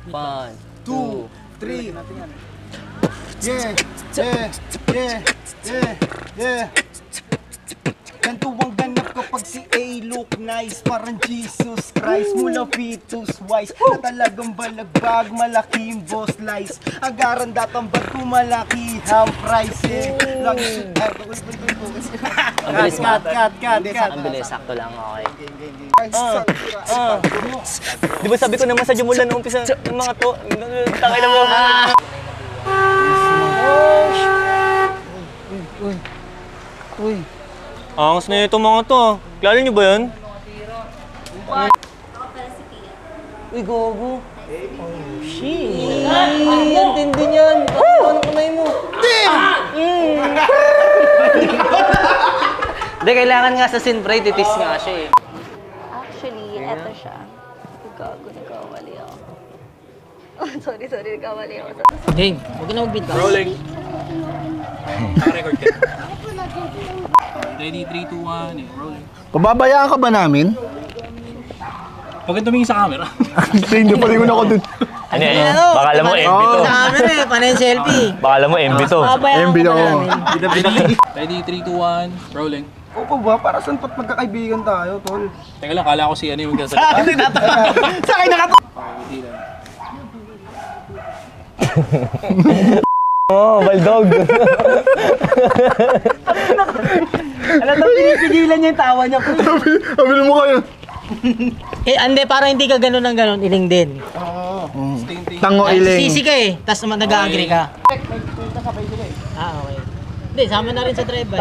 1, 2, 3. Yeah. Ganto ang ganap kapag si A look nice. Parang Jesus Christ mula fetus wise. Na talagang balagbag, malaking boss lies. Agaran datang ba't kumalaki ham price eh. Ang bilis, sakto lang, okay. Di ba sabi ko na massage mo lang noong umpisa ng mga to? Tangay na mo. Uy. Angas na itong mga to. Klaro nyo ba yun? Uy, gogo. Oh, shit. Yan, tindi niyan. Ano kamay mo? Hindi, kailangan nga sa sinpray, titis nga siya eh. Actually, eto siya. Gago, nagkawali ako. Oh, sorry, nagkawali ako. Game, huwag na mag-beat. Rolling. Record ka. Ready, 3, 2, 1, rolling. Pababayaan ka ba namin? Huwag kang tumingin sa camera. Hindi, palingon ako dun. Ano yan? Baka alam mo MB to. Sa camera eh, panay selfie. Baka alam mo MB to. MB na ako. Ready, 3, 2, 1, rolling. Opo ba? Para saan pa't magkakaibigan tayo, tol? Teka lang, kala ko si ano yung magkasalita. Sa akin nakato! Hindi lang. Oh, baldog. Alam mo, pinipigilan niya yung tawa niya. Sabi mo kayo. Ande, para hindi ka ganun ng ganun, iling din. Tango iling. Sisi ka eh, tapos nag-agree ka. Ah, okay. Hindi, sama na rin sa drive by.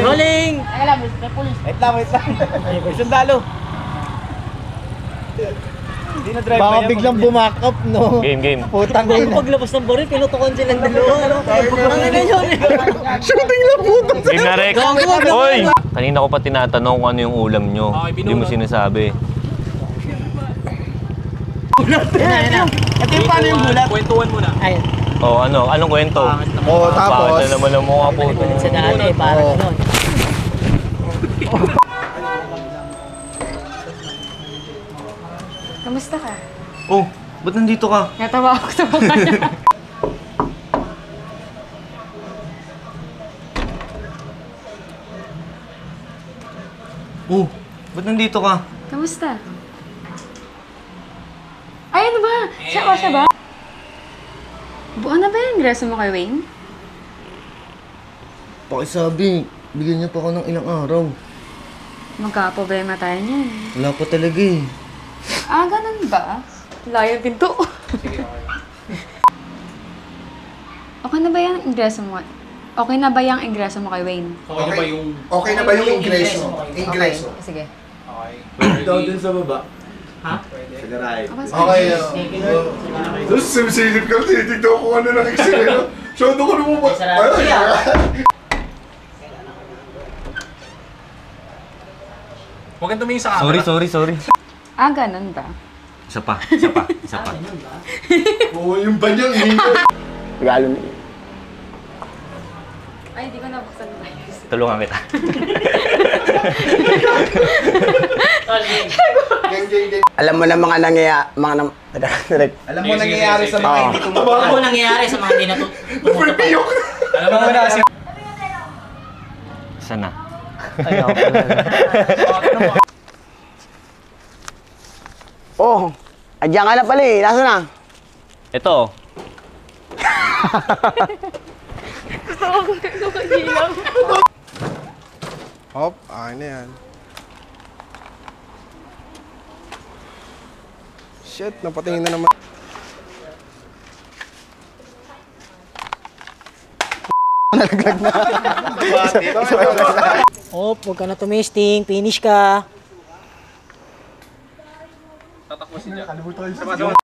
Rolling! Wait lang. May sundalo. Baka biglang bumack up, no? Game. Putang Kung ina. paglabas ng baril, pinutukan silang dalawa. Ang ina yun eh. Shooting na puto. Game na, Rex. Hoy! Kanina ko pa tinatanong kung ano yung ulam nyo. Hindi mo sinasabi. Yan. Ito yung paano yung gulat. Kwentuhan muna. Ayun. Oh, ano? Anong kwento? Oh, tapos. Bakit na naman ang mukha po? Sa dati, parang ganun. Kamusta ka? Oh, ba't nandito ka? Natawa ako sa mukha niya. Oh, ba't nandito ka? Kamusta? Ay, ano ba? Siya ba? Buo na ba yung ingreso mo kay Wayne? Pakisabi, bigyan niyo pa ako ng ilang araw. Magkakaproblema tayo niyan. Wala pa talaga eh. Ah, ganun ba? Layo yung pinto. Okay na ba yung ingreso mo? Okay na ba yung ingreso mo kay Wayne? Okay na ba yung... Okay na ba yung ingreso? Ingreso. Okay, sige. Okay. Down din sa baba. Ha? Sa garay. Okay, Tapos sumisilip ka, tinitignan ko kung ano nang eksena. Show doon ko lumubot. Huwag kang tumingin sa camera. Sorry. Ah, ganun ba? Isa pa. Oo, yung banyang hindi. Regalo niya. Ay, di ko nabuksan ba? Tulungan kita. Alam mo na mga nangyayari, Alam mo nangyayari sa mga hindi tumutulog. Ano nangyayari sa mga hindi natutulog? Alam mo na kasi... Sana. Oh, adyan ka na pala eh. Nasaan na? Ito. Gusto ko kumagilang. Hop, akin na yan. Shit, napatingin na naman. Nalaglag na. Huwag ka na tumisting, finish ka. Tatakbo si Jack.